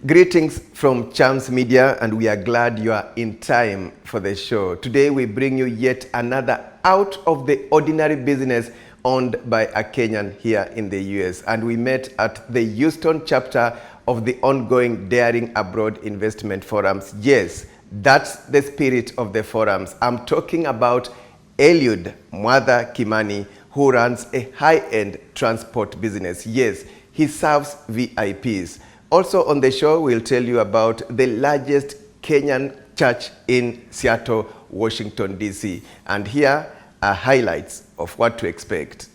Greetings from Chams Media, and we are glad you are in time for the show. Today we bring you yet another out of the ordinary business owned by a Kenyan here in the US. And we met at the Houston chapter of the ongoing Daring Abroad Investment Forums. Yes, that's the spirit of the forums. I'm talking about Eliud Mwatha Kimani, who runs a high-end transport business. Yes, he serves VIPs. Also on the show, we'll tell you about the largest Kenyan church in Seattle, Washington, D.C. And here are highlights of what to expect.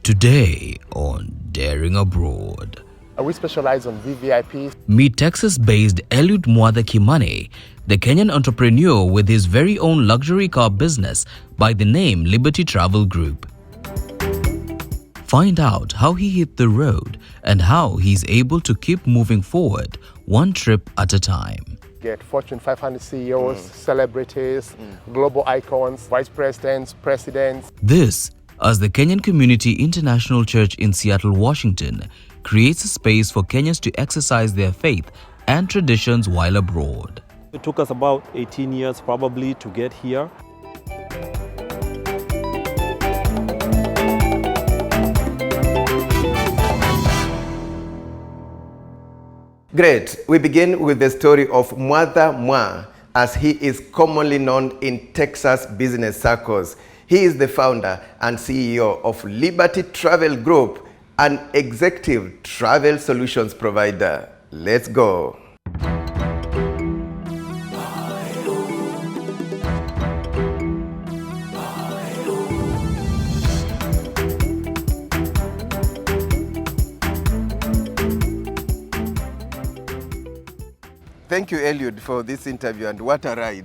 Today on Daring Abroad. We specialize on VVIPs. Meet Texas-based Eliud Mwatha Kimani, the Kenyan entrepreneur with his very own luxury car business by the name Liberty Travel Group. Find out how he hit the road and how he's able to keep moving forward one trip at a time. Get Fortune 500 CEOs, celebrities, global icons, vice presidents, presidents. This, as the Kenyan Community International Church in Seattle, Washington, creates a space for Kenyans to exercise their faith and traditions while abroad. It took us about 18 years probably to get here. Great. We begin with the story of Mwatha Mwa, as he is commonly known in Texas business circles. He is the founder and CEO of Liberty Travel Group, an executive travel solutions provider. Let's go. Thank you, Eliud, for this interview, and what a ride.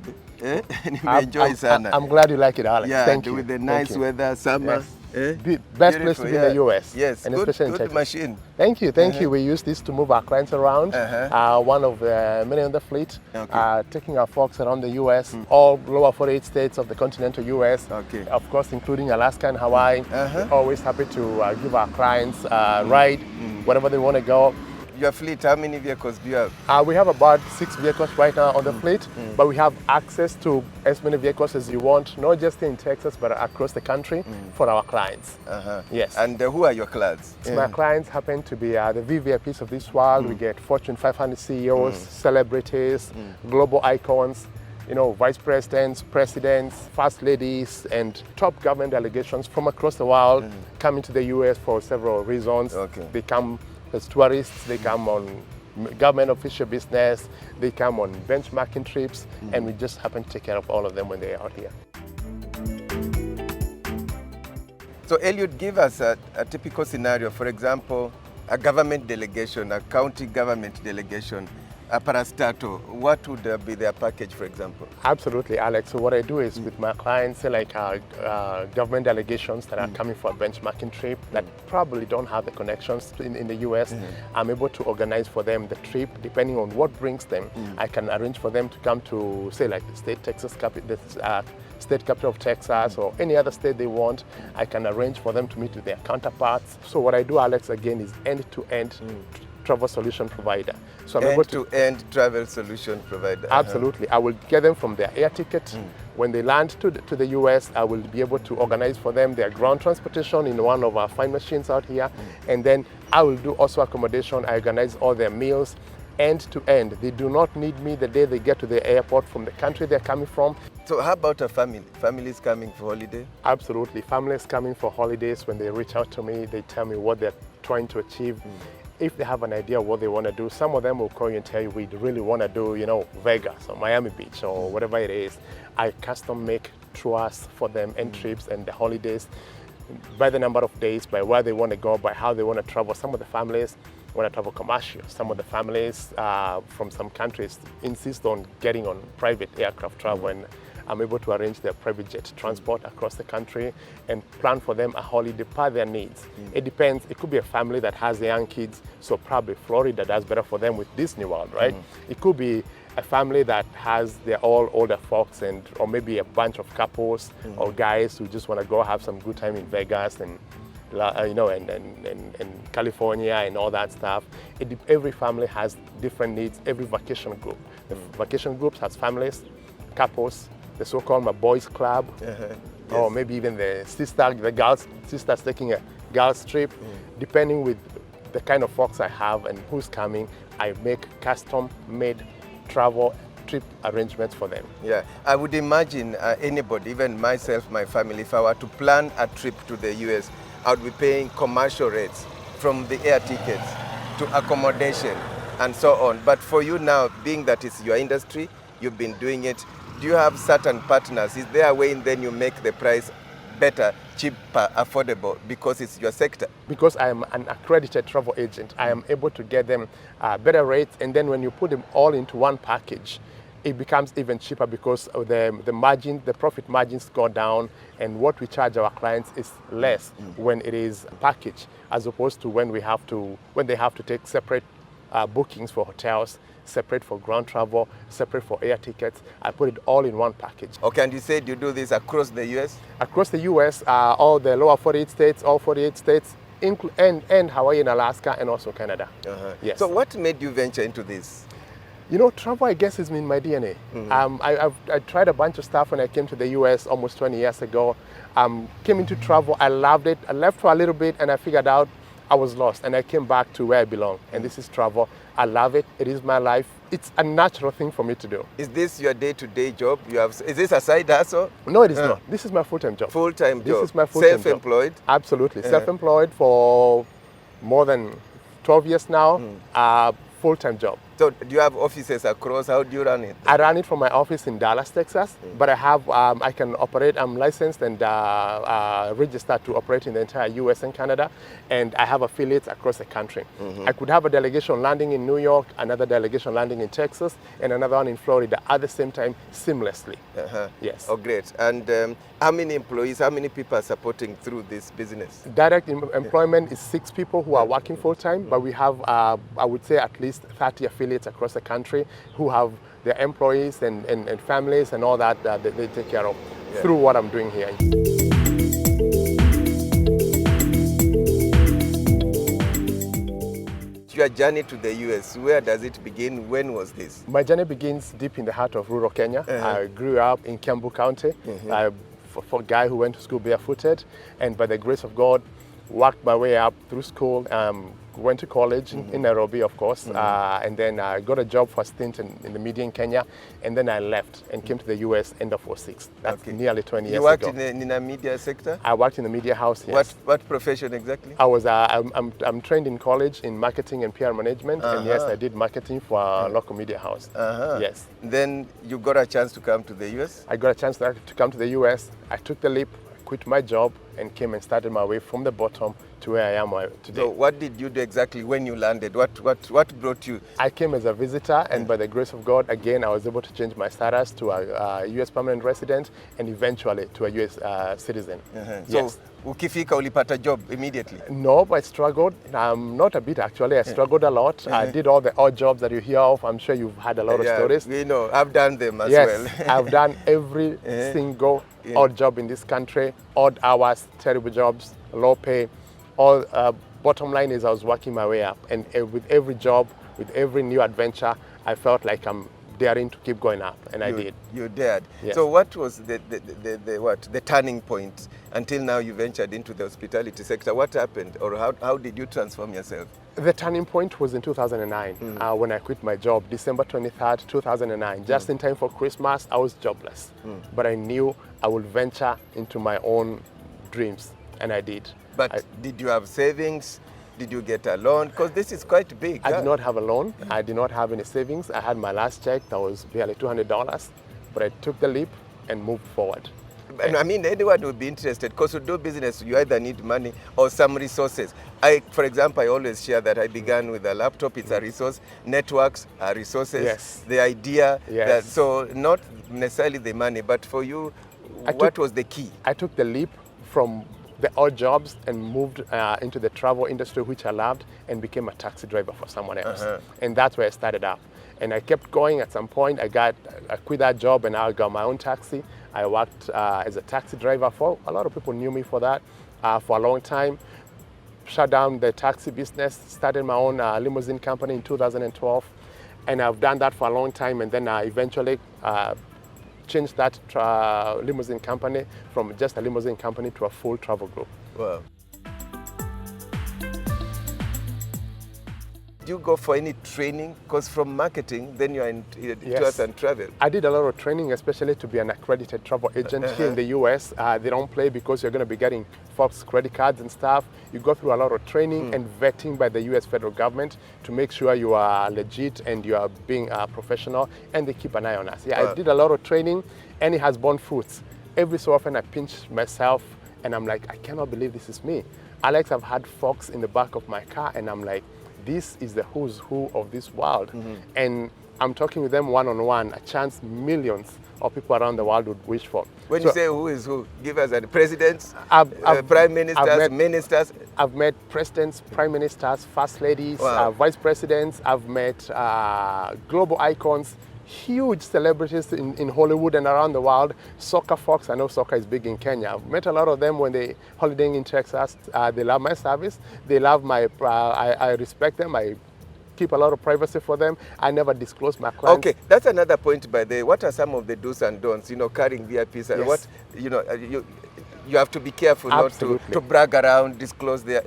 Enjoy sana. I'm glad you like it, Alex. Yeah, Thank you. With the nice weather, summer. Yes. Best Best place to be in the US. Yes, and good, especially in good Texas. machine. Thank you, thank you. We use this to move our clients around. One of many on the fleet, taking our folks around the US, all lower 48 states of the continental US. Of course, including Alaska and Hawaii. We're always happy to give our clients a ride, wherever they want to go. Your fleet, how many vehicles do you have? We have about 6 vehicles right now on the fleet, but we have access to as many vehicles as you want, not just in Texas, but across the country for our clients. Yes. And who are your clients? My clients happen to be the VVIPs of this world. We get Fortune 500 CEOs, celebrities, global icons, vice presidents, presidents, first ladies, and top government delegations from across the world coming to the US for several reasons. They come as tourists, they come on government official business, they come on benchmarking trips, and we just happen to take care of all of them when they're out here. So Eliud, give us a typical scenario. For example, a government delegation, a county government delegation, a parastatal. What would be their package, for example? Absolutely, Alex. So what I do is with my clients, say like government delegations that are coming for a benchmarking trip that probably don't have the connections in the US, I'm able to organize for them the trip depending on what brings them. I can arrange for them to come to, say like the state state capital of Texas or any other state they want. I can arrange for them to meet with their counterparts. So what I do, Alex, again, is end-to-end travel solution provider. So I'm able to end travel solution provider. Absolutely. I will get them from their air ticket. When they land to the US, I will be able to organize for them their ground transportation in one of our fine machines out here. And then I will do also accommodation. I organize all their meals end to end. They do not need me the day they get to the airport from the country they're coming from. So how about a family? Families coming for holiday? Absolutely. Families coming for holidays, when they reach out to me, they tell me what they're trying to achieve. If they have an idea of what they want to do, some of them will call you and tell you, we really want to do, Vegas or Miami Beach or whatever it is. I custom make tours for them and trips and the holidays by the number of days, by where they want to go, by how they want to travel. Some of the families want to travel commercial. Some of the families from some countries insist on getting on private aircraft travel, and I'm able to arrange their private jet transport across the country and plan for them a holiday per their needs. It depends. It could be a family that has young kids, so probably Florida does better for them with Disney World, right? It could be a family that has they're all older folks, or maybe a bunch of couples or guys who just want to go have some good time in Vegas and and California and all that stuff. Every family has different needs. Every vacation group. The vacation groups has families, couples, the so-called my boys club, or maybe even the girls sisters taking a girls trip. Depending with the kind of folks I have and who's coming, I make custom-made travel trip arrangements for them. Yeah, I would imagine anybody, even myself, my family, if I were to plan a trip to the US, I would be paying commercial rates from the air tickets to accommodation and so on. But for you now, being that it's your industry, you've been doing it, do you have certain partners? Is there a way then you make the price better, cheaper, affordable because it's your sector? Because I am an accredited travel agent, I am able to get them better rates, and then when you put them all into one package, it becomes even cheaper because of the profit margins go down, and what we charge our clients is less when it is a package, as opposed to when they have to take separate bookings for hotels, separate for ground travel, separate for air tickets. I put it all in one package. Okay, and you said you do this across the US? Across the US, all the lower 48 states, all 48 states, and Hawaii and Alaska, and also Canada. Yes. So what made you venture into this? You know, travel, I guess, is in my DNA. I tried a bunch of stuff when I came to the US almost 20 years ago. Came into travel, I loved it. I left for a little bit and I figured out I was lost, and I came back to where I belong, and this is travel. I love it. It is my life. It's a natural thing for me to do. Is this your day-to-day job? Is this a side hustle? No, it is not. This is my full-time job. Full-time job? This is my full-time job. Self-employed? Absolutely. Self-employed for more than 12 years now. Full-time job. So do you have offices across? How do you run it? I run it from my office in Dallas, Texas, but I can operate, I'm licensed and registered to operate in the entire US and Canada, and I have affiliates across the country. I could have a delegation landing in New York, another delegation landing in Texas, and another one in Florida at the same time, seamlessly. Yes. Oh, great. And how many employees, how many people are supporting through this business? Direct employment is 6 people who are working full-time, but we have, I would say, at least 30 affiliates across the country who have their employees and families and all that they take care of through what I'm doing here. Your journey to the US, where does it begin? When was this? My journey begins deep in the heart of rural Kenya. I grew up in Kiambu County, for a guy who went to school barefooted, and by the grace of God, worked my way up through school. Went to college in Nairobi, of course, and then I got a job for a stint in the media in Kenya, and then I left and came to the US end of 2006. That's nearly 20 years ago. You worked in the media sector? I worked in the media house, yes. What profession exactly? I'm trained in college in marketing and PR management, and yes, I did marketing for a local media house. Yes. Then you got a chance to come to the US? I got a chance to come to the US. I took the leap, quit my job, and came and started my way from the bottom to where I am today. So what did you do exactly when you landed? What brought you? I came as a visitor, and by the grace of God, again, I was able to change my status to a US permanent resident and eventually to a US citizen. Yes. So ukifika ulipata job immediately? No, but I struggled. Not a bit actually. I struggled a lot. I did all the odd jobs that you hear of. I'm sure you've had a lot of stories. We know. I've done them as well. Yes, I've done every single odd job in this country. Odd hours, terrible jobs, low pay. All bottom line is I was working my way up, and with every job, with every new adventure, I felt like I'm daring to keep going up, and I did. You dared. Yes. So what was the turning point until now you ventured into the hospitality sector? What happened, or how did you transform yourself? The turning point was in 2009 when I quit my job, December 23rd, 2009. Just in time for Christmas, I was jobless. But I knew I would venture into my own dreams, and I did. But did you have savings? Did you get a loan? Because this is quite big. I did not have a loan. I did not have any savings. I had my last check that was barely $200, but I took the leap and moved forward. And I mean, anyone would be interested, because to do business, you either need money or some resources. For example, I always share that I began with a laptop. It's a resource. Networks are resources. Yes. The idea. Yes. So not necessarily the money, but for you, what was the key? I took the leap from the odd jobs and moved into the travel industry, which I loved, and became a taxi driver for someone else. And that's where I started up. And I kept going. At some point, I quit that job and I got my own taxi. I worked as a taxi driver. A lot of people knew me for that for a long time. shut down the taxi business, started my own limousine company in 2012. And I've done that for a long time, and then I eventually changed that limousine company from just a limousine company to a full travel group. Wow. Do you go for any training? Because from marketing, then you're in tours and travel. I did a lot of training, especially to be an accredited travel agent here in the US. They don't play because you're going to be getting folks' credit cards and stuff. You go through a lot of training and vetting by the US federal government to make sure you are legit and you are being professional, and they keep an eye on us. I did a lot of training, and it has borne fruits. Every so often I pinch myself and I'm like, I cannot believe this is me. Alex, I've had folks in the back of my car and I'm like, this is the who's who of this world. And I'm talking with them one-on-one, a chance millions of people around the world would wish for. When you say who is who, give us presidents, prime ministers, ministers. I've met presidents, prime ministers, first ladies, vice presidents. I've met global icons, huge celebrities in Hollywood and around the world. Soccer folks, I know soccer is big in Kenya. I've met a lot of them when they holidaying in Texas. They love my service. They love my, I respect them. I keep a lot of privacy for them. I never disclose my clients. Okay, that's another point by the way. What are some of the do's and don'ts, carrying VIPs and what, you have to be careful not to brag around, disclose their,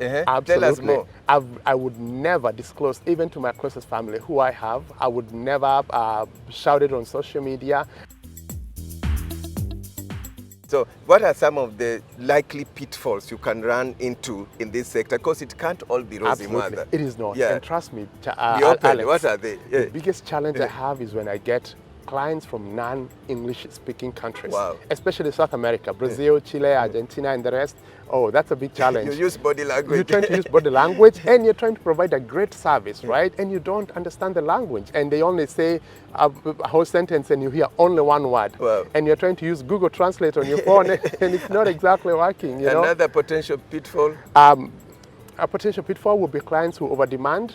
Tell us more. I would never disclose, even to my closest family, who I have. I would never shout it on social media. So what are some of the likely pitfalls you can run into in this sector? Because it can't all be rosy. Absolutely, it is not. Yeah. And trust me, be open. Alex, What are they? The biggest challenge I have is when I get clients from non-English speaking countries, especially South America, Brazil, Chile, Argentina, and the rest. Oh, that's a big challenge. You use body language. You're trying to use body language and you're trying to provide a great service, right? And you don't understand the language. And they only say a whole sentence and you hear only one word. And you're trying to use Google Translate on your phone and it's not exactly working. Another potential pitfall? A potential pitfall would be clients who overdemand.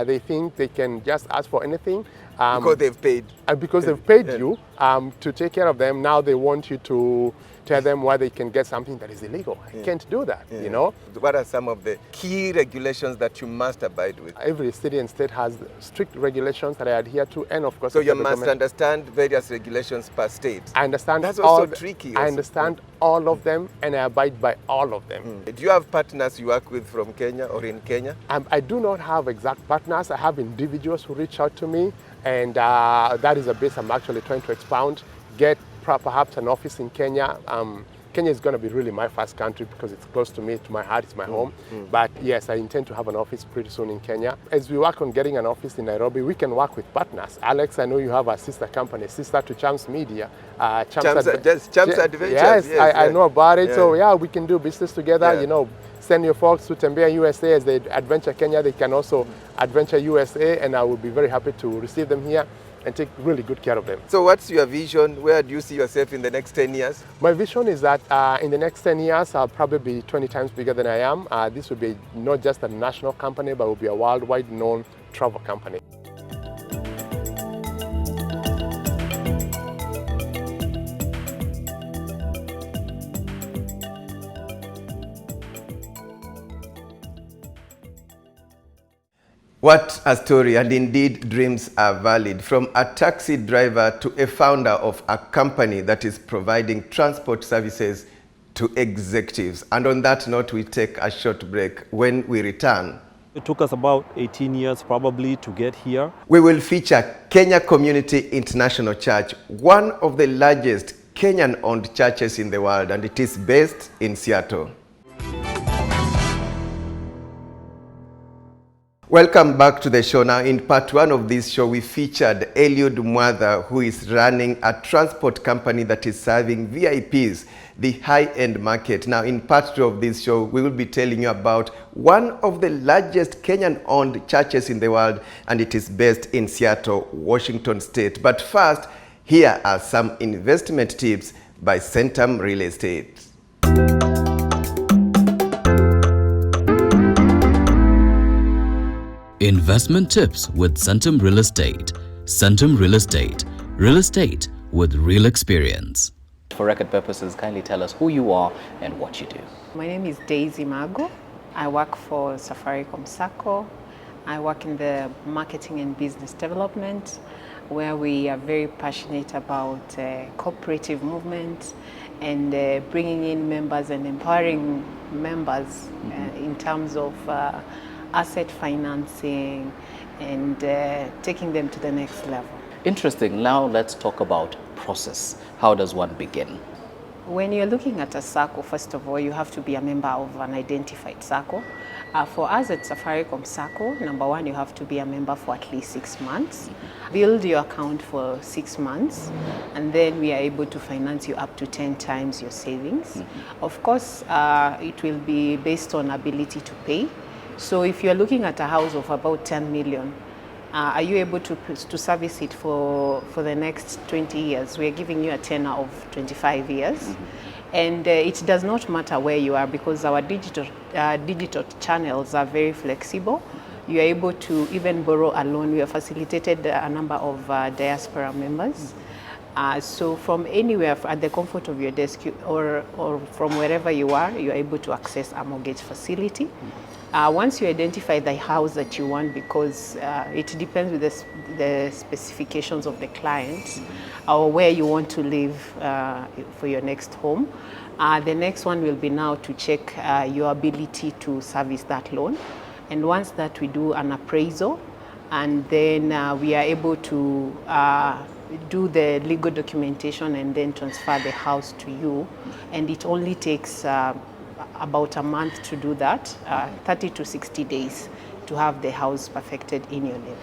They think they can just ask for anything. Because they've paid. Because they've paid you to take care of them. Now they want you to tell them why they can get something that is illegal. I can't do that, What are some of the key regulations that you must abide with? Every city and state has strict regulations that I adhere to, and of course... So you must understand various regulations per state. I understand. That's also tricky. I understand all of them, and I abide by all of them. Do you have partners you work with from Kenya or in Kenya? I do not have exact partners. I have individuals who reach out to me, and that is a base I'm actually trying to expound, get perhaps an office in Kenya. Kenya is going to be really my first country because it's close to me, to my heart, it's my home. But yes, I intend to have an office pretty soon in Kenya. As we work on getting an office in Nairobi, we can work with partners. Alex, I know you have a sister company, sister to Chams Media. Chams Adventures. Yes, I know about it. So yeah, we can do business together, Send your folks to Tembea USA as they adventure Kenya. They can also adventure USA, and I will be very happy to receive them here and take really good care of them. So what's your vision? Where do you see yourself in the next 10 years? My vision is that in the next 10 years, I'll probably be 20 times bigger than I am. This will be not just a national company, but will be a worldwide known travel company. What a story, and indeed dreams are valid. From a taxi driver to a founder of a company that is providing transport services to executives. And on that note, we take a short break. When we return, it took us about 18 years probably to get here. We will feature Kenya Community International Church, one of the largest Kenyan-owned churches in the world, and it is based in Seattle. Welcome back to the show. Now, in part one of this show, we featured Eliud Mwatha, who is running a transport company that is serving VIPs, the high-end market. Now, in part two of this show, we will be telling you about one of the largest Kenyan-owned churches in the world, and it is based in Seattle, Washington State. But first, here are some investment tips by Centum Real Estate. Investment tips with Centum Real Estate. Centum Real Estate. Real estate with real experience. For record purposes, kindly tell us who you are and what you do. My name is Daisy Mago. I work for Safaricom Sacco. I work in the marketing and business development, where we are very passionate about cooperative movement and bringing in members and empowering members in terms of asset financing and taking them to the next level. Interesting. Now let's talk about process. How does one begin? When you're looking at a SACCO, first of all, you have to be a member of an identified SACCO. For us at Safaricom Sacco, number one, you have to be a member for at least 6 months. Build your account for 6 months, and then we are able to finance you up to 10 times your savings. Of course, it will be based on ability to pay. So if you're looking at a house of about 10 million, are you able to service it for the next 20 years? We are giving you a tenor of 25 years. And it does not matter where you are, because our digital channels are very flexible. You are able to even borrow a loan. We have facilitated a number of diaspora members. So from anywhere, at the comfort of your desk or from wherever you are able to access a mortgage facility. Once you identify the house that you want, because it depends with the specifications of the client or where you want to live for your next home, the next one will be now to check your ability to service that loan. And once that, we do an appraisal, and then we are able to do the legal documentation and then transfer the house to you. And it only takes about a month to do that, 30 to 60 days to have the house perfected in your name.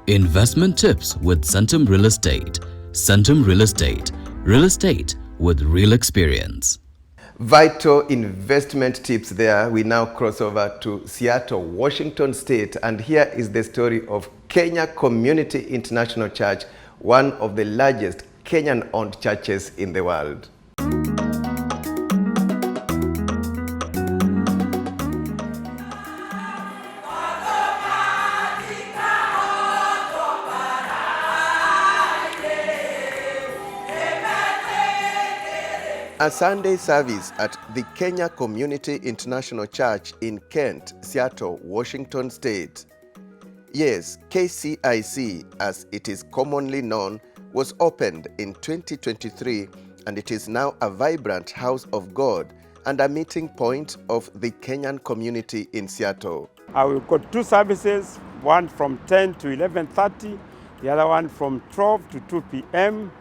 Investment tips with Centum Real Estate. Centum Real Estate. Real estate with real experience. Vital investment tips there. We now cross over to Seattle, Washington State, and here is the story of Kenya Community International Church, one of the largest Kenyan-owned churches in the world. A Sunday service at the Kenya Community International Church in Kent, Seattle, Washington State. Yes, KCIC, as it is commonly known, was opened in 2023, and it is now a vibrant house of God and a meeting point of the Kenyan community in Seattle. We've got 2 services, one from 10 to 11:30, the other one from 12 to 2 p.m.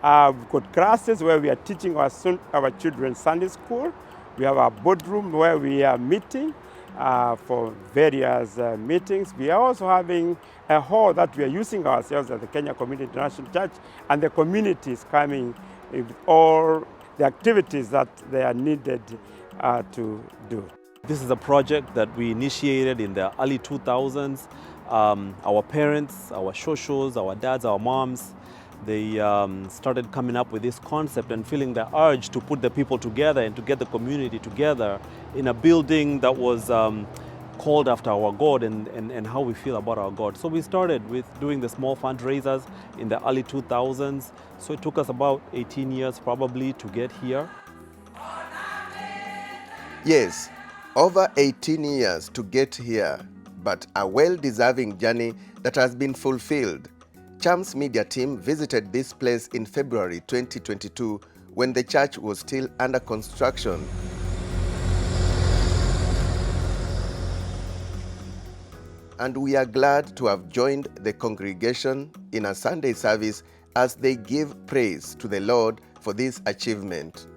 We've got classes where we are teaching our children Sunday school. We have a boardroom where we are meeting for various meetings. We are also having a hall that we are using ourselves at the Kenya Community International Church, and the community is coming with all the activities that they are needed to do. This is a project that we initiated in the early 2000s. Our parents, our shoshos, our dads, our moms, they started coming up with this concept and feeling the urge to put the people together and to get the community together in a building that was called after our God and how we feel about our God. So we started with doing the small fundraisers in the early 2000s. So it took us about 18 years probably to get here. Yes, over 18 years to get here, but a well-deserving journey that has been fulfilled. Chams media team visited this place in February 2022 when the church was still under construction. And we are glad to have joined the congregation in a Sunday service as they give praise to the Lord for this achievement.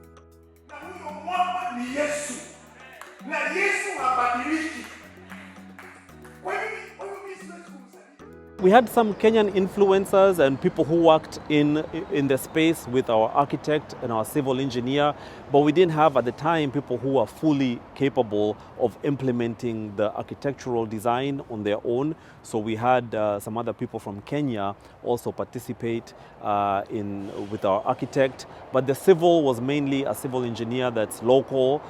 We had some Kenyan influencers and people who worked in the space with our architect and our civil engineer, but we didn't have at the time people who are fully capable of implementing the architectural design on their own. So we had some other people from Kenya also participate with our architect, but the civil was mainly a civil engineer that's local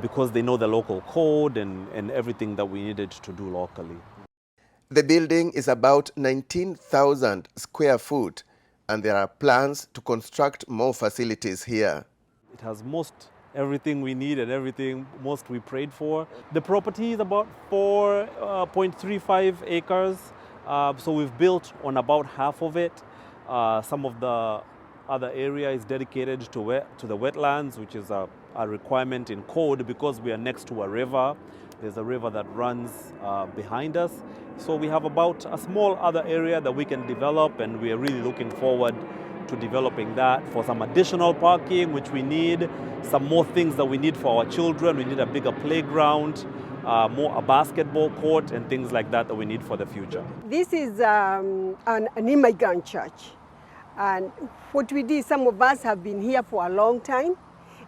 because they know the local code and everything that we needed to do locally. The building is about 19,000 square foot, and there are plans to construct more facilities here. It has everything we need and most we prayed for. The property is about 4.35 acres. So we've built on about half of it. Some of the other area is dedicated to the wetlands, which is a requirement in code because we are next to a river. There's a river that runs behind us. So we have about a small other area that we can develop, and we are really looking forward to developing that for some additional parking, which we need, some more things that we need for our children. We need a bigger playground, a basketball court, and things like that we need for the future. This is an immigrant church. And what we did, some of us have been here for a long time.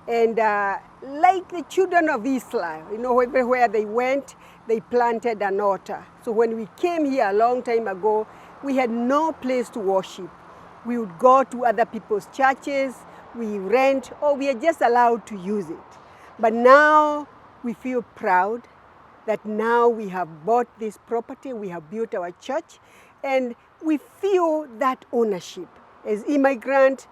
And like the children of Israel, everywhere they went, they planted an altar. So when we came here a long time ago, we had no place to worship. We would go to other people's churches, we rent, or we are just allowed to use it. But now we feel proud that now we have bought this property, we have built our church, and we feel that ownership. As immigrants,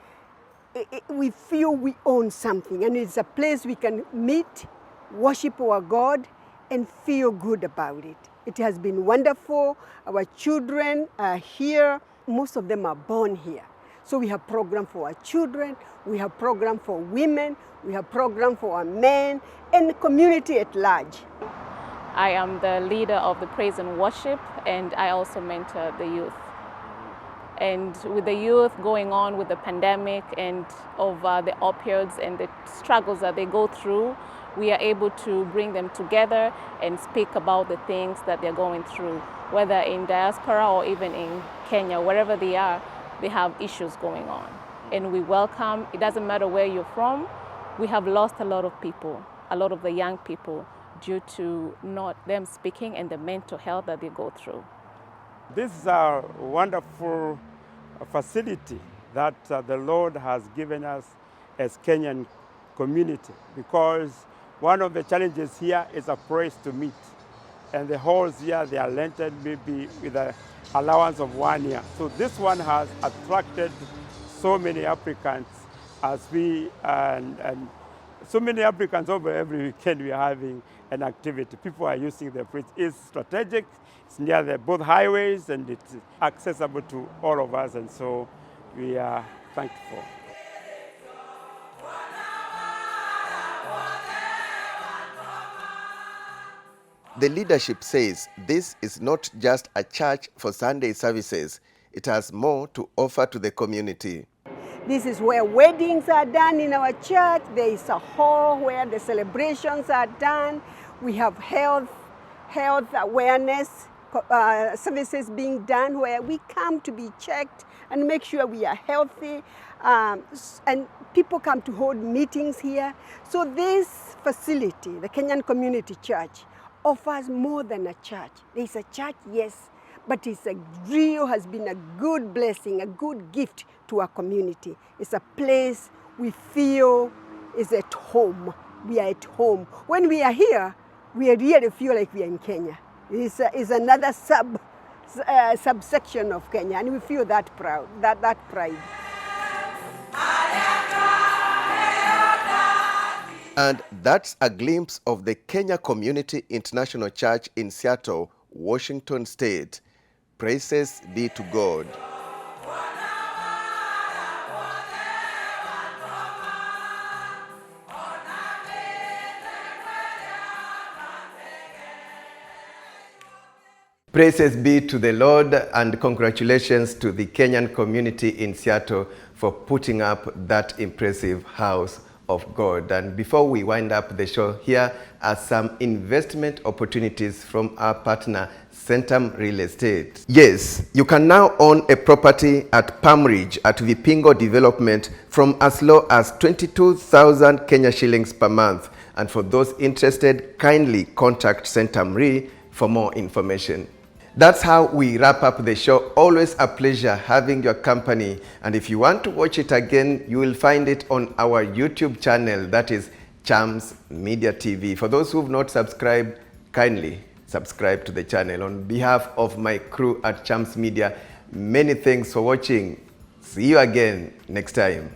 we feel we own something, and it's a place we can meet, worship our God, and feel good about it. It has been wonderful. Our children are here. Most of them are born here. So we have program for our children, we have program for women, we have program for our men, and the community at large. I am the leader of the praise and worship, and I also mentor the youth. And with the youth going on with the pandemic and of the opioids and the struggles that they go through, we are able to bring them together and speak about the things that they're going through, whether in diaspora or even in Kenya, wherever they are, they have issues going on. And we welcome, it doesn't matter where you're from, we have lost a lot of people, a lot of the young people, due to not them speaking and the mental health that they go through. This is a wonderful facility that the Lord has given us as Kenyan community, because one of the challenges here is a place to meet. And the halls here, they are rented maybe with an allowance of 1 year. So this one has attracted so many applicants and so many applicants over every weekend we are having an activity. People are using the place. It's strategic, it's near both highways, and it's accessible to all of us, and so we are thankful. The leadership says this is not just a church for Sunday services, it has more to offer to the community. This is where weddings are done in our church. There is a hall where the celebrations are done. We have health awareness services being done where we come to be checked and make sure we are healthy. And people come to hold meetings here. So this facility, the Kenyan Community Church, offers more than a church. There's a church, yes, but it's has been a good blessing, a good gift to our community. It's a place we feel is at home. We are at home. When we are here, we really feel like we are in Kenya. It's another subsection of Kenya, and we feel that proud, that pride. And that's a glimpse of the Kenya Community International Church in Seattle, Washington State. Praises be to God. Praises be to the Lord, and congratulations to the Kenyan community in Seattle for putting up that impressive house of God. And before we wind up the show, here are some investment opportunities from our partner, Centum Real Estate. Yes, you can now own a property at Palm Ridge at Vipingo Development from as low as 22,000 Kenya shillings per month. And for those interested, kindly contact Centum Real for more information. That's how we wrap up the show. Always a pleasure having your company. And if you want to watch it again, you will find it on our YouTube channel, that is Chams Media TV. For those who've not subscribed, kindly subscribe to the channel. On behalf of my crew at Chams Media, many thanks for watching. See you again next time.